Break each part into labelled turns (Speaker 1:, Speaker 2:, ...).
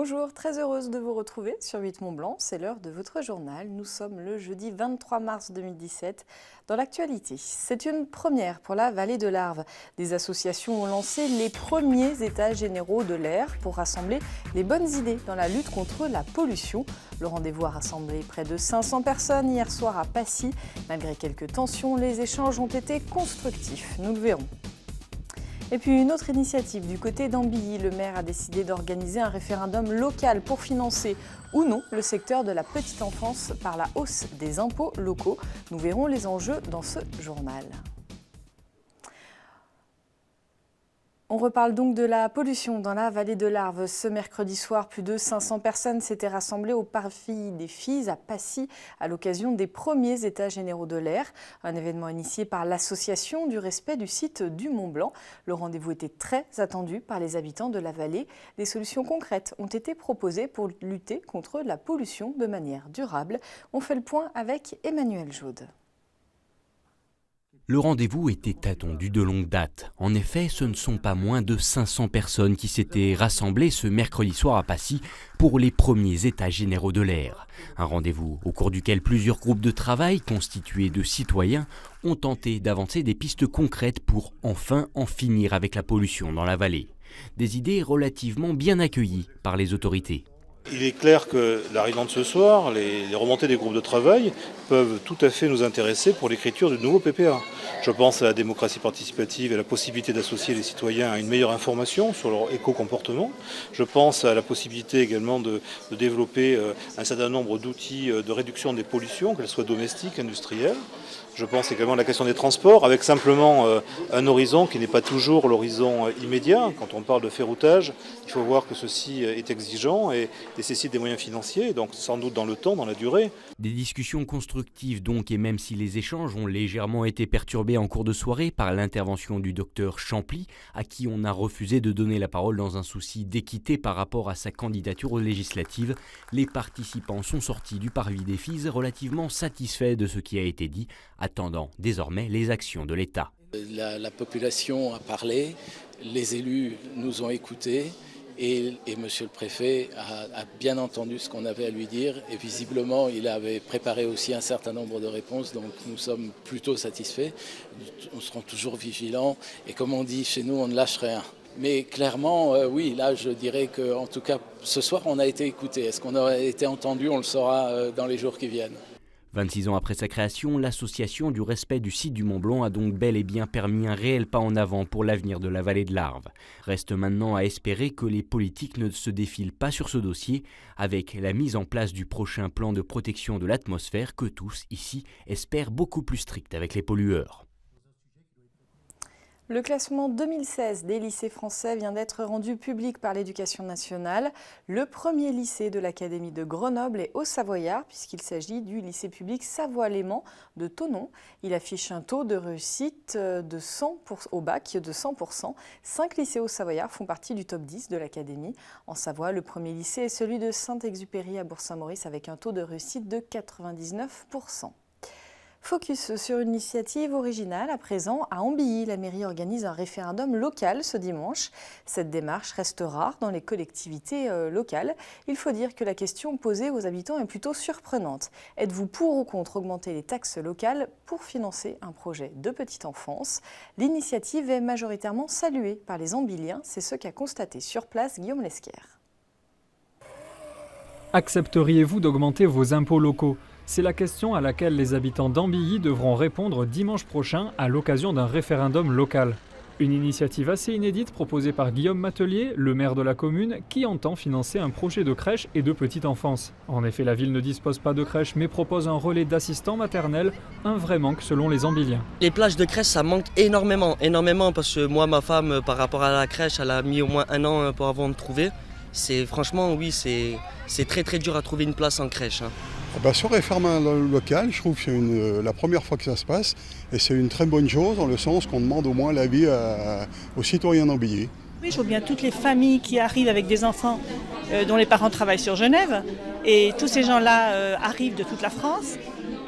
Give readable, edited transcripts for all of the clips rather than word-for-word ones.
Speaker 1: Bonjour, très heureuse de vous retrouver sur 8 Mont Blanc, c'est l'heure de votre journal. Nous sommes le jeudi 23 mars 2017 dans l'actualité. C'est une première pour la vallée de l'Arve. Des associations ont lancé les premiers états généraux de l'air pour rassembler les bonnes idées dans la lutte contre la pollution. Le rendez-vous a rassemblé près de 500 personnes hier soir à Passy. Malgré quelques tensions, les échanges ont été constructifs. Nous le verrons. Et puis une autre initiative du côté d'Ambilly, le maire a décidé d'organiser un référendum local pour financer ou non le secteur de la petite enfance par la hausse des impôts locaux. Nous verrons les enjeux dans ce journal. On reparle donc de la pollution dans la vallée de l'Arve. Ce mercredi soir, plus de 500 personnes s'étaient rassemblées au Parvis des Filles à Passy à l'occasion des premiers états généraux de l'air. Un événement initié par l'association du respect du site du Mont Blanc. Le rendez-vous était très attendu par les habitants de la vallée. Des solutions concrètes ont été proposées pour lutter contre la pollution de manière durable. On fait le point avec Emmanuel Jaude.
Speaker 2: Le rendez-vous était attendu de longue date. En effet, ce ne sont pas moins de 500 personnes qui s'étaient rassemblées ce mercredi soir à Passy pour les premiers états généraux de l'air. Un rendez-vous au cours duquel plusieurs groupes de travail constitués de citoyens ont tenté d'avancer des pistes concrètes pour enfin en finir avec la pollution dans la vallée. Des idées relativement bien accueillies par les autorités.
Speaker 3: Il est clair que la réunion de ce soir, les remontées des groupes de travail peuvent tout à fait nous intéresser pour l'écriture de nouveaux PPA. Je pense à la démocratie participative et à la possibilité d'associer les citoyens à une meilleure information sur leur éco-comportement. Je pense à la possibilité également de développer un certain nombre d'outils de réduction des pollutions, qu'elles soient domestiques, industrielles. Je pense également à la question des transports, avec simplement un horizon qui n'est pas toujours l'horizon immédiat. Quand on parle de ferroutage, il faut voir que ceci est exigeant et nécessite des moyens financiers, donc sans doute dans le temps, dans la durée.
Speaker 2: Des discussions constructives donc, et même si les échanges ont légèrement été perturbés en cours de soirée par l'intervention du docteur Champly, à qui on a refusé de donner la parole dans un souci d'équité par rapport à sa candidature aux législatives, les participants sont sortis du Parvis des Filles relativement satisfaits de ce qui a été dit, attendant désormais les actions de l'État.
Speaker 4: La population a parlé, les élus nous ont écoutés et monsieur le préfet a bien entendu ce qu'on avait à lui dire et visiblement il avait préparé aussi un certain nombre de réponses, donc nous sommes plutôt satisfaits. On sera toujours vigilants et comme on dit chez nous, on ne lâche rien. Mais clairement, oui, là je dirais qu'en tout cas ce soir on a été écoutés. Est-ce qu'on a été entendu? On le saura dans les jours qui viennent.
Speaker 2: 26 ans après sa création, l'association du respect du site du Mont Blanc a donc bel et bien permis un réel pas en avant pour l'avenir de la vallée de l'Arve. Reste maintenant à espérer que les politiques ne se défilent pas sur ce dossier avec la mise en place du prochain plan de protection de l'atmosphère que tous, ici, espèrent beaucoup plus strict avec les pollueurs.
Speaker 1: Le classement 2016 des lycées français vient d'être rendu public par l'Éducation nationale. Le premier lycée de l'Académie de Grenoble est Haut-Savoyard, puisqu'il s'agit du lycée public Savoie-Léman de Thonon. Il affiche un taux de réussite de 100 au bac de 100%. 5 lycées Haut-Savoyard font partie du top 10 de l'Académie. En Savoie, le premier lycée est celui de Saint-Exupéry à Bourg-Saint-Maurice avec un taux de réussite de 99%. Focus sur une initiative originale. À présent, à Ambilly, la mairie organise un référendum local ce dimanche. Cette démarche reste rare dans les collectivités locales. Il faut dire que la question posée aux habitants est plutôt surprenante. Êtes-vous pour ou contre augmenter les taxes locales pour financer un projet de petite enfance? L'initiative est majoritairement saluée par les Ambilliens. C'est ce qu'a constaté sur place Guillaume Lesquer.
Speaker 5: Accepteriez-vous d'augmenter vos impôts locaux? C'est la question à laquelle les habitants d'Ambilly devront répondre dimanche prochain à l'occasion d'un référendum local. Une initiative assez inédite proposée par Guillaume Matelier, le maire de la commune, qui entend financer un projet de crèche et de petite enfance. En effet, la ville ne dispose pas de crèche mais propose un relais d'assistants maternels, un vrai manque selon les Ambilliens.
Speaker 6: Les places de crèche, ça manque énormément, parce que moi, ma femme, par rapport à la crèche, elle a mis au moins 1 an pour avant de trouver. Franchement, oui, c'est très très dur à trouver une place en crèche.
Speaker 7: Sur le référendum local, je trouve que c'est la première fois que ça se passe et c'est une très bonne chose dans le sens qu'on demande au moins l'avis aux citoyens d'Ambilly.
Speaker 8: Oui, je vois bien toutes les familles qui arrivent avec des enfants dont les parents travaillent sur Genève et tous ces gens-là arrivent de toute la France.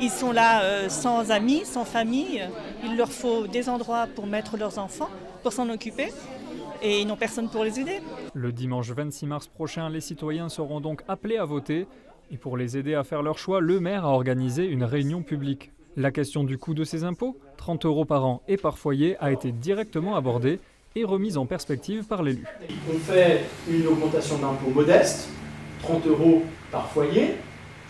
Speaker 8: Ils sont là sans amis, sans famille. Il leur faut des endroits pour mettre leurs enfants, pour s'en occuper. et ils n'ont personne pour les aider.
Speaker 5: Le dimanche 26 mars prochain, les citoyens seront donc appelés à voter. Et pour les aider à faire leur choix, le maire a organisé une réunion publique. La question du coût de ces impôts, 30 € par an et par foyer, a été directement abordée et remise en perspective par l'élu.
Speaker 9: On fait une augmentation d'impôts modeste, 30 € par foyer.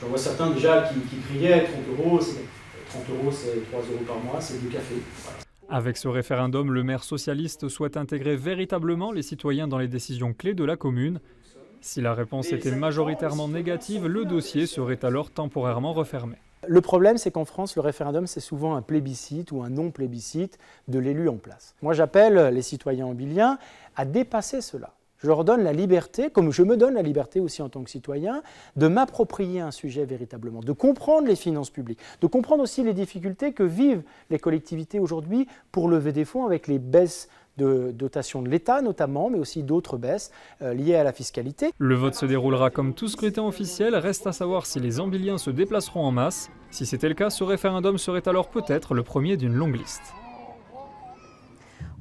Speaker 9: J'en vois certains déjà qui criaient 30 €, c'est 3 € par mois, c'est 2 cafés. Voilà.
Speaker 5: Avec ce référendum, le maire socialiste souhaite intégrer véritablement les citoyens dans les décisions clés de la commune. Si la réponse était majoritairement négative, le dossier serait alors temporairement refermé.
Speaker 9: Le problème, c'est qu'en France, le référendum, c'est souvent un plébiscite ou un non-plébiscite de l'élu en place. Moi, j'appelle les citoyens ambiliens à dépasser cela. Je leur donne la liberté, comme je me donne la liberté aussi en tant que citoyen, de m'approprier un sujet véritablement, de comprendre les finances publiques, de comprendre aussi les difficultés que vivent les collectivités aujourd'hui pour lever des fonds avec les baisses de dotation de l'État notamment, mais aussi d'autres baisses liées à la fiscalité.
Speaker 5: Le vote se déroulera comme tout scrutin officiel, reste à savoir si les Ambiliens se déplaceront en masse. Si c'était le cas, ce référendum serait alors peut-être le premier d'une longue liste.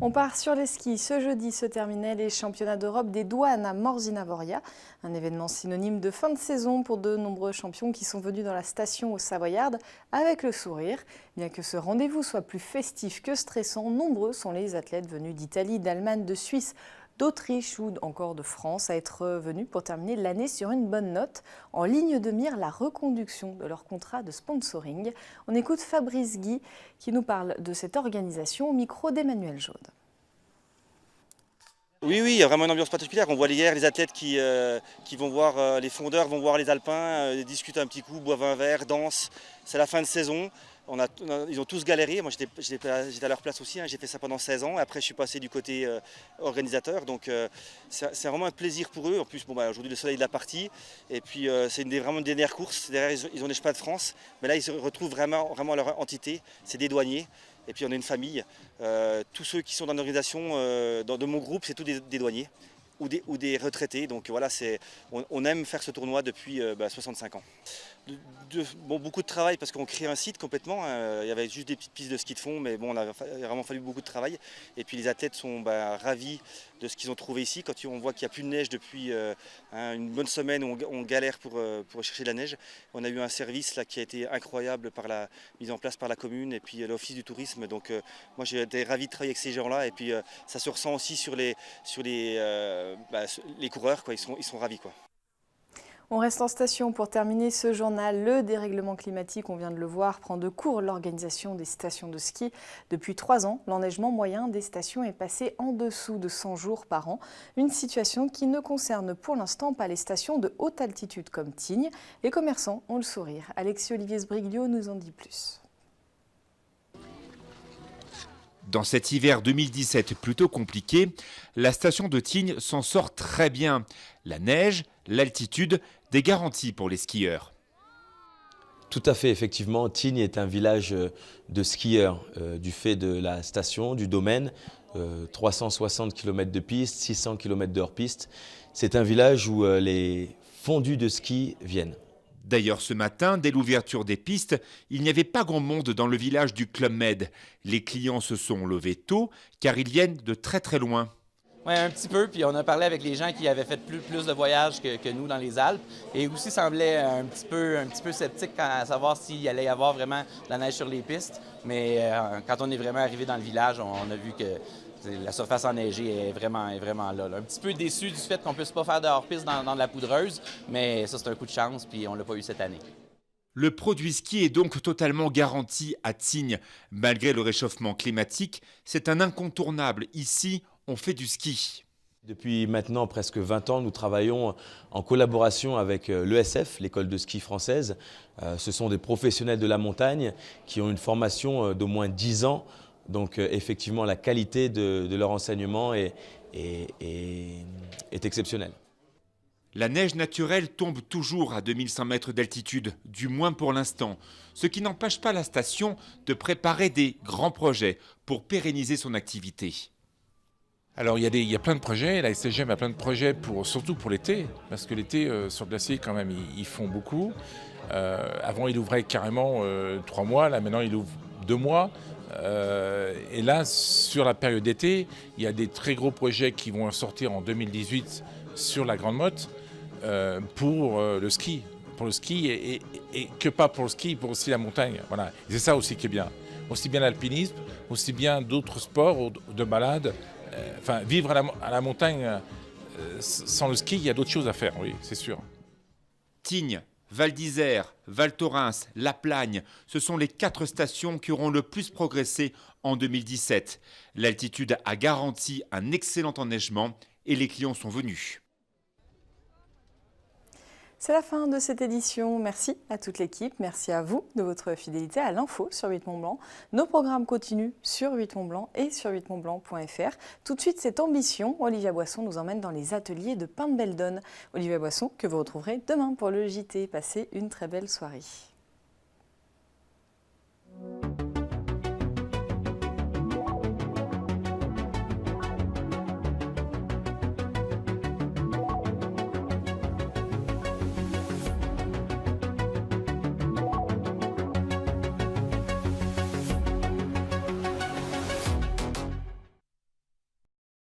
Speaker 1: On part sur les skis. Ce jeudi se terminaient les championnats d'Europe des douanes à Morzine-Avoria, un événement synonyme de fin de saison pour de nombreux champions qui sont venus dans la station aux Savoyardes avec le sourire. Bien que ce rendez-vous soit plus festif que stressant, nombreux sont les athlètes venus d'Italie, d'Allemagne, de Suisse, d'Autriche ou encore de France à être venus pour terminer l'année sur une bonne note, en ligne de mire la reconduction de leur contrat de sponsoring. On écoute Fabrice Guy qui nous parle de cette organisation au micro d'Emmanuel Jaude.
Speaker 10: Oui, il y a vraiment une ambiance particulière. On voit hier les athlètes qui vont voir les fondeurs, vont voir les alpins, discutent un petit coup, boivent un verre, dansent. C'est la fin de saison. Ils ont tous galéré. Moi, j'étais à leur place aussi. J'ai fait ça pendant 16 ans. Après, je suis passé du côté organisateur. Donc, c'est vraiment un plaisir pour eux. En plus, aujourd'hui, le soleil de la partie. Et puis, c'est vraiment une des dernières courses. Derrière, ils ont les chemins de France. Mais là, ils se retrouvent vraiment leur entité. C'est des douaniers. Et puis, on est une famille. Tous ceux qui sont dans l'organisation, de mon groupe, c'est tous des douaniers ou des retraités. Donc, voilà, on aime faire ce tournoi depuis 65 ans. Beaucoup de travail parce qu'on crée un site complètement. Il y avait juste des petites pistes de ski de fond, mais il a vraiment fallu beaucoup de travail. Et puis les athlètes sont ravis de ce qu'ils ont trouvé ici. Quand on voit qu'il n'y a plus de neige depuis une bonne semaine où on galère pour chercher de la neige, on a eu un service là, qui a été incroyable par la mise en place par la commune et puis l'office du tourisme. Donc moi j'ai été ravi de travailler avec ces gens-là et puis ça se ressent aussi sur les coureurs, quoi. Ils sont ravis, quoi.
Speaker 1: On reste en station pour terminer ce journal. Le dérèglement climatique, on vient de le voir, prend de court l'organisation des stations de ski. Depuis 3 ans, l'enneigement moyen des stations est passé en dessous de 100 jours par an. Une situation qui ne concerne pour l'instant pas les stations de haute altitude comme Tignes. Les commerçants ont le sourire. Alexis-Olivier Sbriglio nous en dit plus.
Speaker 11: Dans cet hiver 2017 plutôt compliqué, la station de Tignes s'en sort très bien. La neige, l'altitude, des garanties pour les skieurs.
Speaker 12: Tout à fait, effectivement, Tignes est un village de skieurs du fait de la station, du domaine, 360 km de piste, 600 km de hors-piste. C'est un village où les fondus de ski viennent.
Speaker 11: D'ailleurs, ce matin, dès l'ouverture des pistes, il n'y avait pas grand monde dans le village du Club Med. Les clients se sont levés tôt car ils viennent de très très loin.
Speaker 13: Oui, un petit peu, puis on a parlé avec les gens qui avaient fait plus de voyages que nous dans les Alpes et aussi semblaient un petit peu sceptiques à savoir s'il allait y avoir vraiment de la neige sur les pistes. Mais quand on est vraiment arrivé dans le village, on a vu que la surface enneigée est vraiment là. Un petit peu déçu du fait qu'on ne puisse pas faire de hors-piste dans de la poudreuse, mais ça c'est un coup de chance, puis on ne l'a pas eu cette année.
Speaker 11: Le produit ski est donc totalement garanti à Tignes. Malgré le réchauffement climatique, c'est un incontournable. Ici, on fait du ski.
Speaker 12: Depuis maintenant presque 20 ans, nous travaillons en collaboration avec l'ESF, l'école de ski française. Ce sont des professionnels de la montagne qui ont une formation d'au moins 10 ans. Donc effectivement, la qualité de leur enseignement est exceptionnelle.
Speaker 11: La neige naturelle tombe toujours à 2100 mètres d'altitude, du moins pour l'instant, ce qui n'empêche pas la station de préparer des grands projets pour pérenniser son activité.
Speaker 14: Alors il y a plein de projets, la SCGM a plein de projets surtout pour l'été, parce que l'été sur glacier quand même ils font beaucoup. Avant il ouvrait carrément 3 mois, là maintenant il ouvre 2 mois. Et là, sur la période d'été, il y a des très gros projets qui vont sortir en 2018 sur la Grande Motte pour le ski. Pour le ski et que pas pour le ski, pour aussi la montagne. Voilà. C'est ça aussi qui est bien. Aussi bien l'alpinisme, aussi bien d'autres sports de balade. Enfin, vivre à la montagne sans le ski, il y a d'autres choses à faire, oui, c'est sûr.
Speaker 11: Tignes, Val d'Isère, Val Thorens, La Plagne, ce sont les 4 stations qui auront le plus progressé en 2017. L'altitude a garanti un excellent enneigement et les clients sont venus.
Speaker 1: C'est la fin de cette édition. Merci à toute l'équipe. Merci à vous de votre fidélité à l'info sur 8 Mont Blanc. Nos programmes continuent sur 8 Mont Blanc et sur 8montblanc.fr. Tout de suite, cette ambition, Olivia Boisson nous emmène dans les ateliers de Pain de Beldonne. Olivia Boisson que vous retrouverez demain pour le JT. Passez une très belle soirée.